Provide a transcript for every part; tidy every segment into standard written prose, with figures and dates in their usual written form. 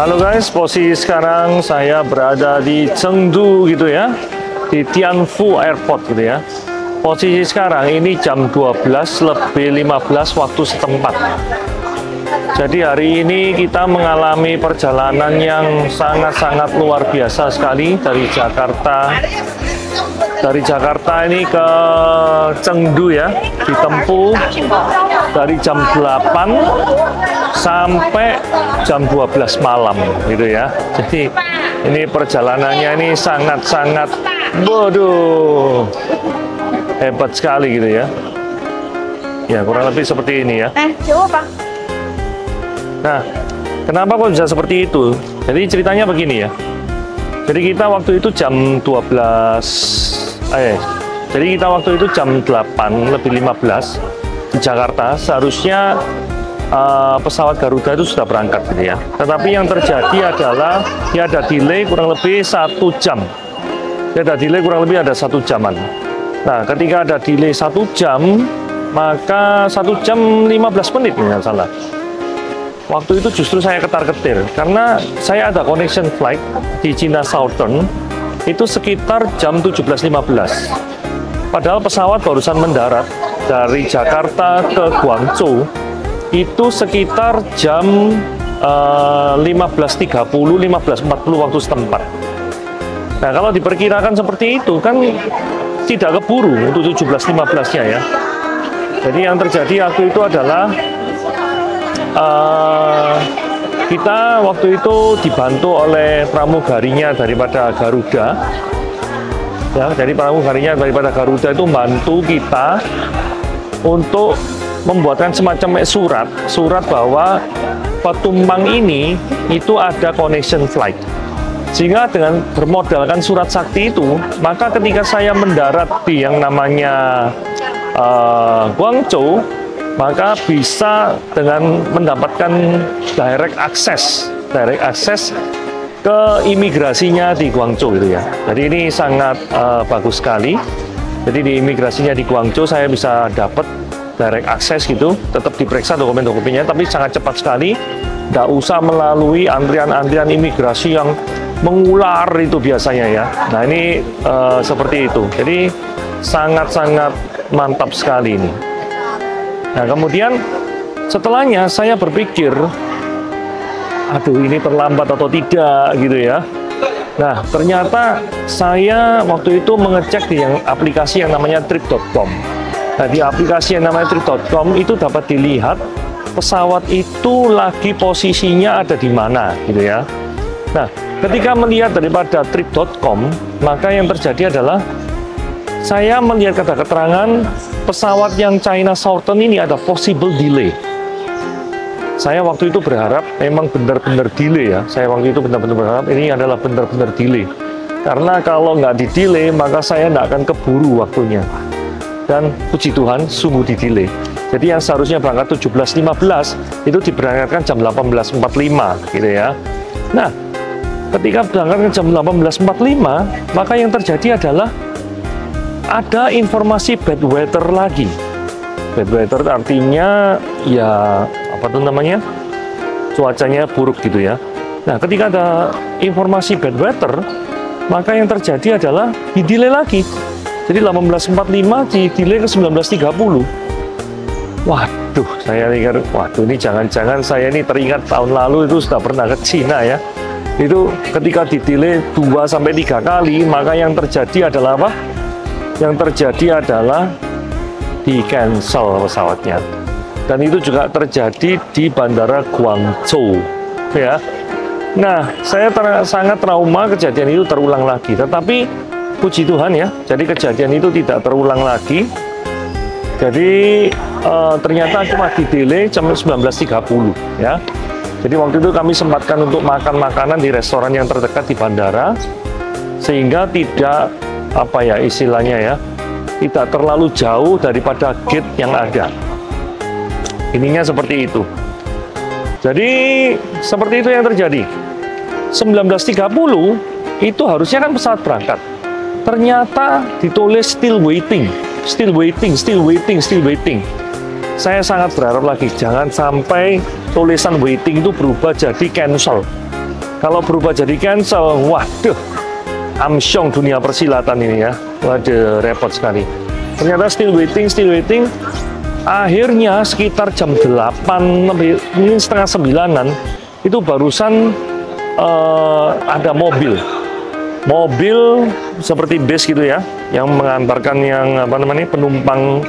Halo guys, posisi sekarang saya berada di Chengdu gitu ya, di Tianfu Airport gitu ya. Posisi sekarang ini jam 12:15 waktu setempat. Jadi hari ini kita mengalami perjalanan yang sangat-sangat luar biasa sekali dari Jakarta. Dari Jakarta ini ke Chengdu ya, ditempuh dari jam 8 sampai jam 12 malam gitu ya. Jadi ini perjalanannya ini sangat-sangat waduh hebat sekali gitu ya. Ya kurang lebih seperti ini ya. Coba Pak. Nah, kenapa kok bisa seperti itu? Jadi ceritanya begini ya. Jadi kita waktu itu jam 12 jadi kita waktu itu jam 8:15 di Jakarta. Seharusnya pesawat Garuda itu sudah berangkat gitu ya. Tetapi yang terjadi adalah dia ada delay kurang lebih 1 jam. Dia ada delay kurang lebih ada 1 jaman. Nah, ketika ada delay 1 jam, maka 1 jam 15 menit nggak salah. Waktu itu justru saya ketar-ketir karena saya ada connection flight di China Southern itu sekitar jam 17:15. Padahal pesawat barusan mendarat dari Jakarta ke Guangzhou itu sekitar jam 15:30, 15:40 waktu setempat. Nah, kalau diperkirakan seperti itu kan tidak keburu untuk 17:15-nya ya. Jadi yang terjadi waktu itu adalah kita waktu itu dibantu oleh pramugarinya daripada Garuda. Ya, jadi pramugarinya daripada Garuda itu membantu kita untuk membuatkan semacam surat bahwa petumpang ini itu ada connection flight. Sehingga dengan bermodalkan surat sakti itu, maka ketika saya mendarat di yang namanya Guangzhou, maka bisa dengan mendapatkan direct access ke imigrasinya di Guangzhou gitu ya. Jadi ini sangat bagus sekali. Jadi di imigrasinya di Guangzhou saya bisa dapat direct access gitu, tetap diperiksa dokumen-dokumennya, tapi sangat cepat sekali. Nggak usah melalui antrian-antrian imigrasi yang mengular itu biasanya ya. Nah ini seperti itu. Jadi sangat-sangat mantap sekali ini. Nah, kemudian setelahnya saya berpikir, aduh ini terlambat atau tidak gitu ya. Nah, ternyata saya waktu itu mengecek di aplikasi yang namanya trip.com. Nah, di aplikasi yang namanya trip.com itu dapat dilihat pesawat itu lagi posisinya ada di mana gitu ya. Nah, ketika melihat daripada trip.com, maka yang terjadi adalah saya melihat keterangan pesawat yang China Southern ini ada possible delay. Saya waktu itu berharap memang benar-benar delay ya. Saya waktu itu benar-benar berharap ini adalah benar-benar delay. Karena kalau nggak di-delay, maka saya nggak akan keburu waktunya. Dan puji Tuhan, sungguh di-delay. Jadi yang seharusnya berangkat 17:15, itu diberangkatkan jam 18:45 gitu ya. Nah, ketika berangkat jam 18:45, maka yang terjadi adalah ada informasi bad weather lagi. Bad weather artinya ya apa tuh namanya, cuacanya buruk gitu ya. Nah, ketika ada informasi bad weather, maka yang terjadi adalah di-delay lagi. Jadi 18:45 di-delay ke 19:30. Waduh, saya pikir, waduh ini jangan-jangan saya ini teringat tahun lalu itu sudah pernah ke Cina ya. Itu ketika di-delay 2-3 kali, maka yang terjadi adalah apa? Yang terjadi adalah di-cancel pesawatnya. Dan itu juga terjadi di Bandara Guangzhou ya. Nah, saya sangat trauma kejadian itu terulang lagi. Tetapi puji Tuhan ya, jadi kejadian itu tidak terulang lagi. Jadi ternyata cuma di-delay jam 19:30 ya. Jadi waktu itu kami sempatkan untuk makan makanan di restoran yang terdekat di bandara, sehingga tidak apa ya istilahnya ya, tidak terlalu jauh daripada gate yang ada. Ininya seperti itu. Jadi seperti itu yang terjadi. 19:30 itu harusnya kan pesawat berangkat. Ternyata ditulis still waiting. Saya sangat berharap lagi jangan sampai tulisan waiting itu berubah jadi cancel. Kalau berubah jadi cancel, waduh, amsyong dunia persilatan ini ya. Waduh, repot sekali. Ternyata still waiting. Akhirnya sekitar jam 8, lebih mungkin setengah 9-an, itu barusan ada mobil seperti bus gitu ya, yang mengantarkan yang penumpang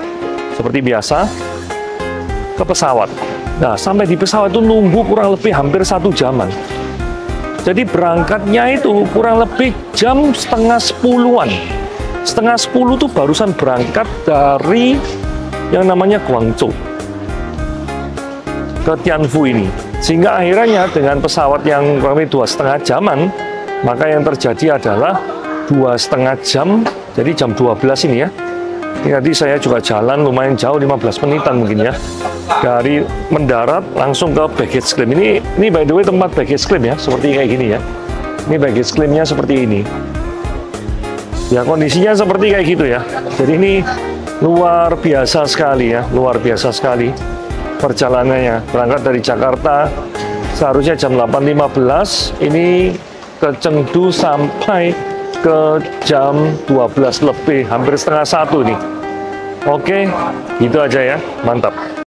seperti biasa ke pesawat. Nah, sampai di pesawat itu nunggu kurang lebih hampir 1 jaman. Jadi berangkatnya itu kurang lebih jam setengah 10-an. Setengah 10 tuh barusan berangkat dari yang namanya Guangzhou ke Tianfu ini. Sehingga akhirnya dengan pesawat yang kurang lebih 2,5 jaman, maka yang terjadi adalah 2,5 jam, jadi jam 12 ini ya. Tadi saya juga jalan lumayan jauh, 15 menitan mungkin ya. Dari mendarat langsung ke baggage claim. Ini by the way tempat baggage claim ya, seperti kayak gini ya. Ini baggage claimnya seperti ini. Ya kondisinya seperti kayak gitu ya. Jadi ini luar biasa sekali ya, luar biasa sekali perjalanannya. Berangkat dari Jakarta seharusnya jam 8.15, ini ke Chengdu sampai ke jam 12 lebih, hampir setengah 1 nih. Oke, gitu aja ya, mantap.